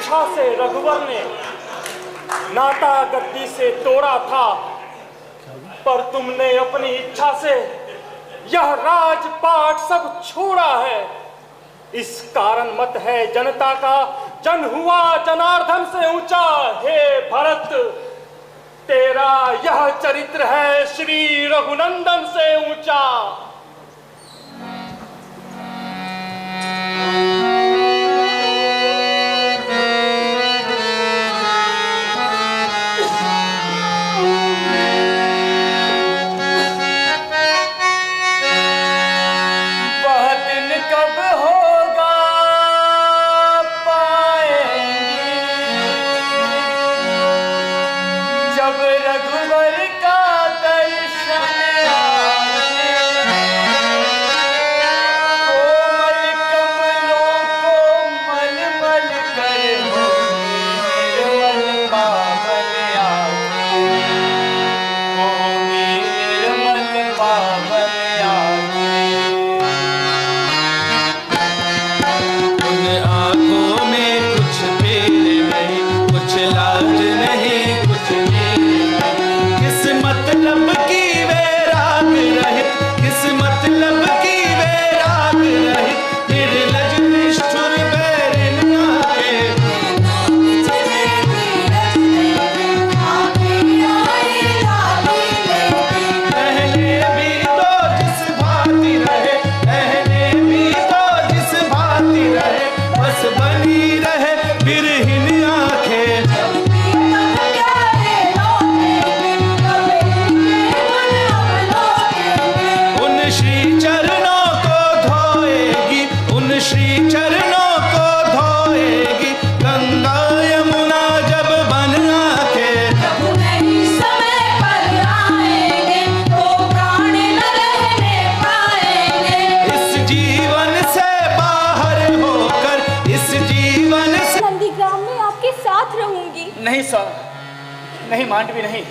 इच्छा से रघुवर ने नाता गद्दी से तोड़ा था, पर तुमने अपनी इच्छा से यह राजपाट सब छोड़ा है। इस कारण मत है जनता का जन हुआ जनार्दन से ऊंचा। हे भरत, तेरा यह चरित्र है श्री रघुनंदन से ऊंचा। नहीं मांडवी नहीं,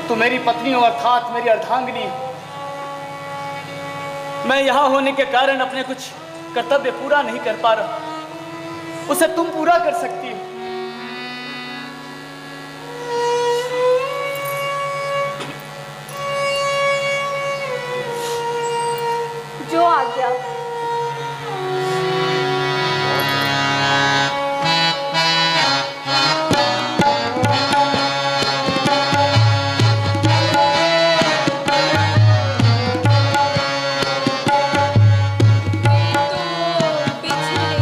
तू मेरी पत्नी हो, अर्थात मेरी अर्धांगिनी। मैं यहां होने के कारण अपने कुछ कर्तव्य पूरा नहीं कर पा रहा, उसे तुम पूरा कर सकती हो। जो आज्ञा। पिछले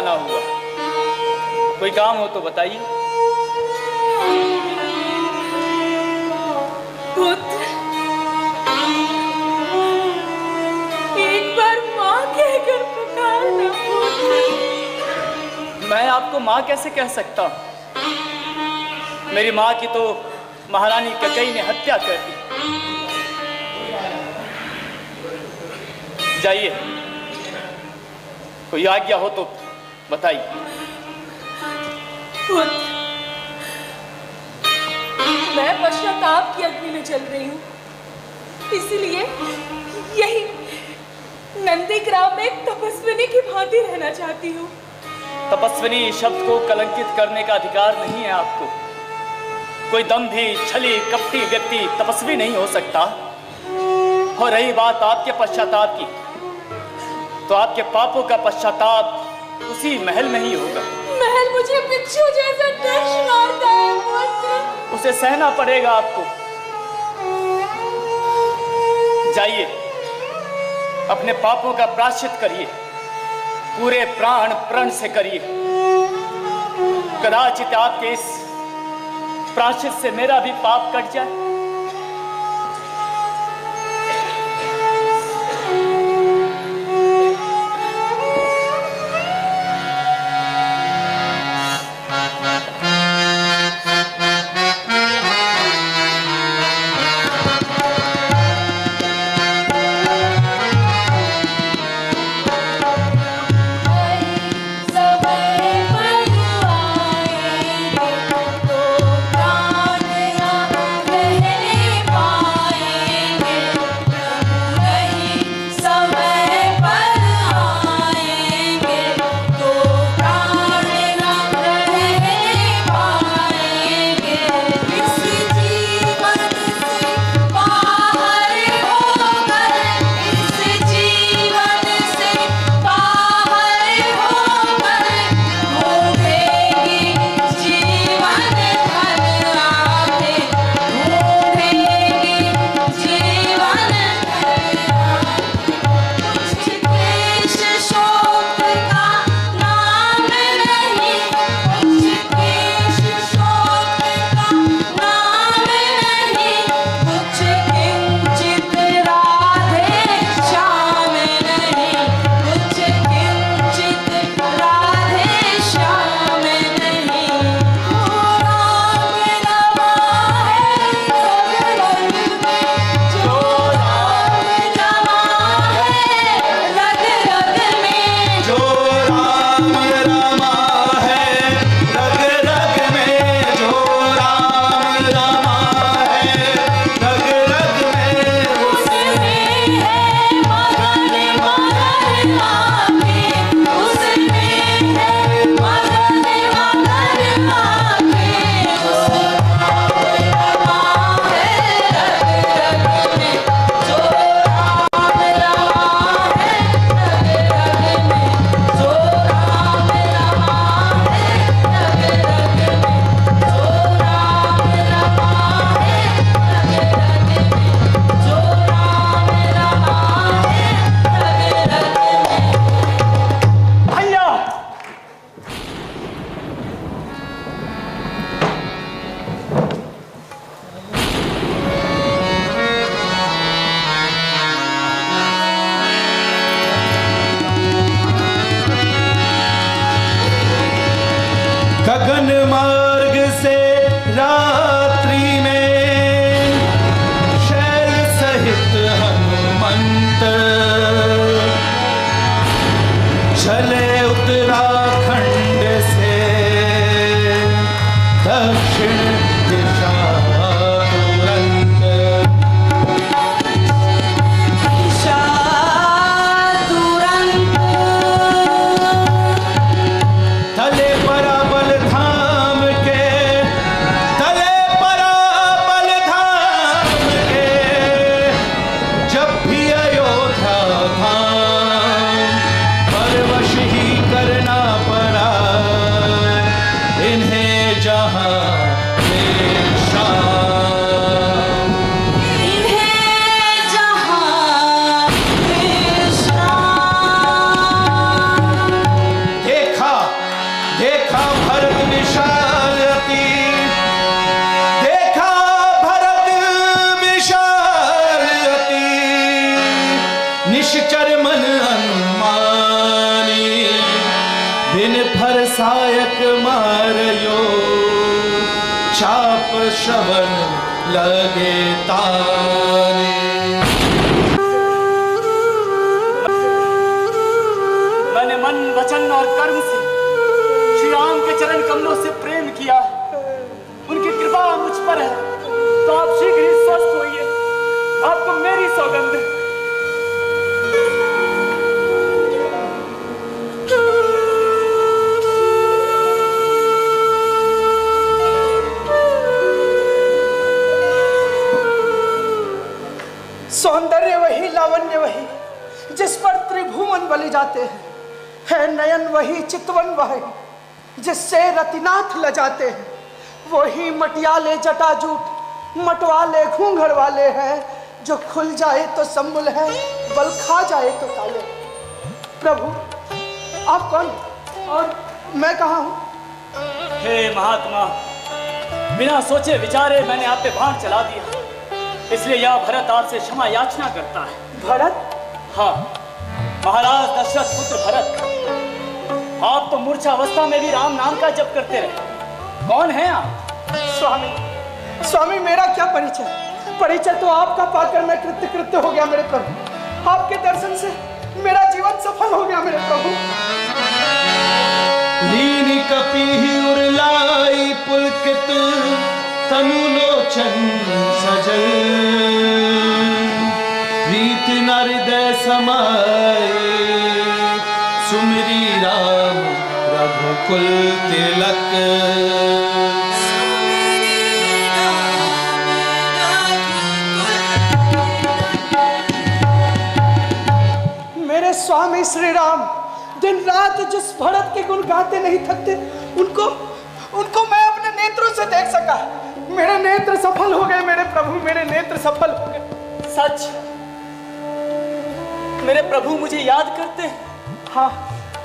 आना हुआ। कोई काम हो तो बताइए। पुत्र, एक बार माँ कहकर पुकारना पुत्र। मैं आपको माँ कैसे कह सकता हूँ? मेरी माँ की तो महारानी कैकेयी ने हत्या कर दी। जाइए, कोई आज्ञा हो तो बताइए। पुत्र, मैं पश्चाताप की अग्नि में जल रही हूँ, इसलिए यही नंदीग्राम में एक तपस्विनी की भांति रहना चाहती हूँ। तपस्विनी शब्द को कलंकित करने का अधिकार नहीं है आपको। कोई दंभी, छली, कपटी व्यक्ति तपस्वी नहीं हो सकता। और रही बात आपके पश्चाताप की, तो आपके पापों का पश्चाताप उसी महल में ही होगा। महल मुझे बिच्छू जैसा दंश मारता है पुत्र। उसे सहना पड़ेगा आपको। जाइए, अपने पापों का प्रायश्चित करिए, पूरे प्राण प्रण से करिए। कदाचित आपके इस प्रायश्चित से मेरा भी पाप कट जाए। समय पर आए तो प्राण श्रवण लगे ताने। मैंने मन वचन और कर्म से श्री राम के चरण कमलों से प्रेम किया, उनकी कृपा मुझ पर है, तो आप शीघ्र ही स्वस्थ होइए, आपको मेरी सौगंध। सौंदर्य वही, लावण्य वही, जिस पर त्रिभुवन बलि जाते हैं, है नयन वही, चितवन वही, जिससे रतिनाथ लजाते हैं, वही मटियाले जटाजूट मटवाले घूंघट वाले हैं, जो खुल जाए तो संबुल है, बल खा जाए तो काले। प्रभु आप कौन और मैं कहाँ हूँ? हे महात्मा, बिना सोचे विचारे मैंने आप पे बाण चला दिया, इसलिए यह भरत आपसे क्षमा याचना करता है। भरत? हाँ, महाराज दशरथ पुत्र भरत। आप तो मूर्छा अवस्था में भी राम नाम का जप करते रहे, कौन है आप? स्वामी मेरा क्या परिचय? परिचय तो आपका पाकर मैं कृत्य हो गया मेरे प्रभु। आपके दर्शन से मेरा जीवन सफल हो गया मेरे प्रभु। लीन कपि उरलाई पुलकित तनु लोचन सजल, प्रीत हृदय समाए सुमिरी राम रघुकुल तिलक। मेरे स्वामी श्री राम दिन रात जिस भरत के गुण गाते नहीं थकते, उनको मैं अपने नेत्रों से देख सका। मेरे नेत्र सफल हो गए मेरे प्रभु, मेरे नेत्र सफल हो गए। सच? मेरे प्रभु मुझे याद करते हैं?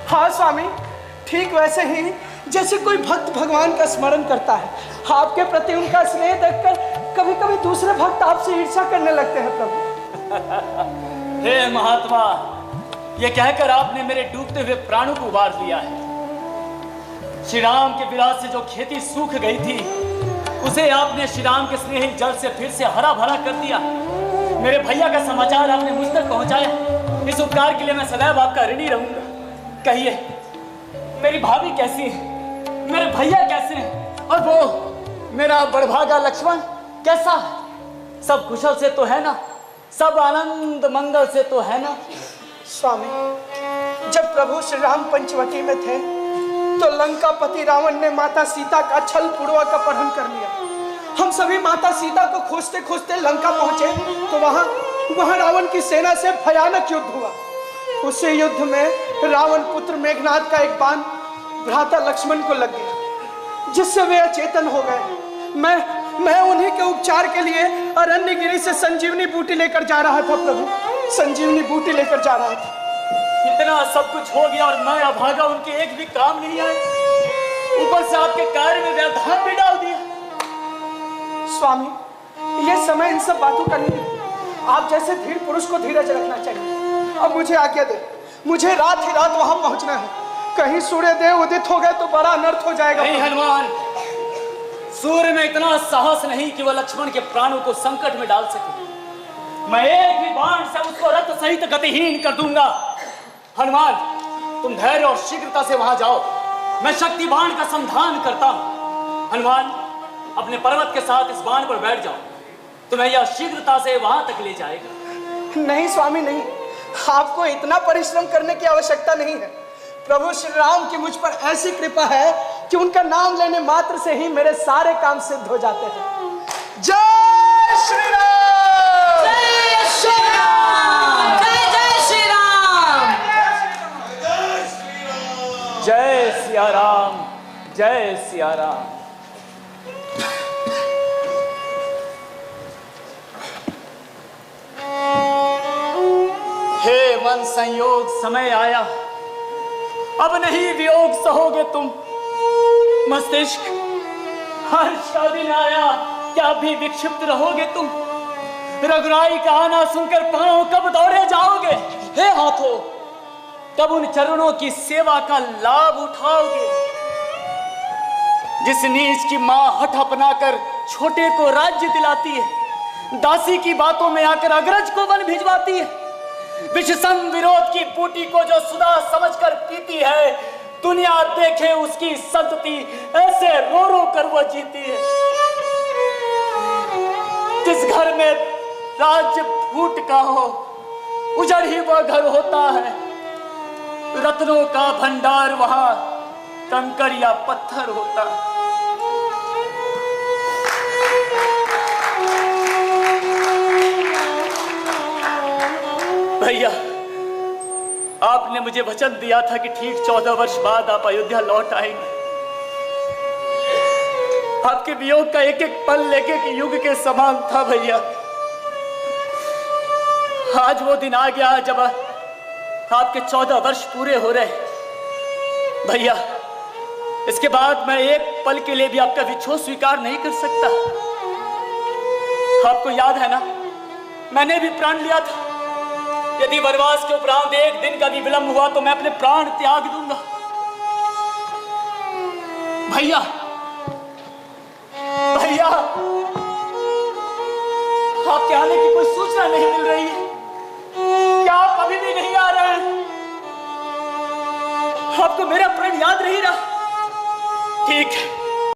हाँ स्वामी, ठीक वैसे ही जैसे कोई भक्त भगवान का स्मरण करता है। आपके प्रति उनका स्नेह देखकर कभी कभी दूसरे भक्त आपसे ईर्ष्या करने लगते हैं प्रभु। हे महात्मा, ये कहकर आपने मेरे डूबते हुए प्राणों को उबार दिया है। श्री राम के विलास से जो खेती सूख गई थी, उसे आपने श्री राम के स्नेही जल से फिर से हरा भरा कर दिया। मेरे भैया का समाचार आपने मुझ तक पहुंचाया, इस उपकार के लिए मैं सदैव आपका ऋणी रहूंगा। कहिए, मेरी भाभी कैसी है, मेरे भैया कैसे हैं, और वो मेरा बड़भागा लक्ष्मण कैसा है? सब कुशल से तो है ना? सब आनंद मंगल से तो है ना? स्वामी, जब प्रभु श्री राम पंचवटी में थे तो लंकापति रावण ने माता सीता का छल पूर्वक अपहरण कर लिया। हम सभी माता सीता को खोजते खोजते लंका पहुंचे तो वहां रावण की सेना से भयानक युद्ध हुआ। उसी युद्ध में रावण पुत्र मेघनाद का एक बाण भ्राता लक्ष्मण को लग गया, जिससे वे अचेतन हो गए। मैं उन्हीं के उपचार के लिए अरण्यगिरी से संजीवनी बूटी लेकर जा रहा था प्रभु, संजीवनी बूटी लेकर जा रहा था। इतना सब कुछ हो गया और मैं अभागा उनके एक भी काम नहीं आए, ऊपर से आपके कार्य में व्यवधान भी डाल दिया। स्वामी, ये समय इन सब बातों का नहीं है। आप जैसे धीर पुरुष को धीरज रखना चाहिए। अब मुझे आज्ञा दे, मुझे रात ही रात वहां पहुंचना है। कहीं सूर्य देव उदित हो गए तो बड़ा अनर्थ हो जाएगा। नहीं हनुमान, सूर्य में इतना साहस नहीं कि वह लक्ष्मण के प्राणों को संकट में डाल सके। मैं एक भी बाण से उसको रथ सहित गतिहीन कर दूंगा। हनुमान, तुम धैर्य और शीघ्रता से वहां जाओ, मैं शक्ति बाण का संधान करता हूं। हनुमान, अपने पर्वत के साथ इस बाण पर बैठ जाओ, तुम्हें यह शीघ्रता से वहां तक ले जाएगा। नहीं स्वामी नहीं, आपको इतना परिश्रम करने की आवश्यकता नहीं है। प्रभु श्री राम की मुझ पर ऐसी कृपा है कि उनका नाम लेने मात्र से ही मेरे सारे काम सिद्ध हो जाते हैं। जय श्री राम! जय श्री राम! जय जय श्री राम! जय सिया राम, जय सिया राम। हे मन संयोग, समय आया, अब नहीं वियोग सहोगे तुम। मस्तिष्क, हर्ष का दिन आया, क्या भी विक्षिप्त रहोगे तुम। रघुराई का आना सुनकर पांव कब दौड़े जाओगे। हे हाथों, तब उन चरणों की सेवा का लाभ उठाओगे जिस नीच की मां हठ अपनाकर छोटे को राज्य दिलाती है, दासी की बातों में आकर अग्रज को वन भिजवाती है, विषम विरोध की बूटी को जो सुधा समझकर पीती है, दुनिया देखे उसकी संतति ऐसे रो रो कर वो जीती है। जिस घर में राज्य फूट का हो, उजड़ ही वह घर होता है। रत्नों का भंडार वहां कंकड़ या पत्थर होता है। भैया, आपने मुझे वचन दिया था कि ठीक 14 वर्ष बाद आप अयोध्या लौट आएंगे। आपके वियोग का एक एक पल लेके कि युग के समान था भैया। आज वो दिन आ गया जब आपके 14 वर्ष पूरे हो रहे। भैया, इसके बाद मैं एक पल के लिए भी आपका विछोह स्वीकार नहीं कर सकता। आपको याद है ना, मैंने भी प्राण लिया था। यदि वनवास के उपरांत एक दिन का भी विलंब हुआ तो मैं अपने प्राण त्याग दूंगा। भैया, भैया, आपके आने की कोई सूचना नहीं मिल रही है। क्या आप अभी भी नहीं आ रहे हैं? आपको मेरा प्रण याद नहीं रहा? ठीक है,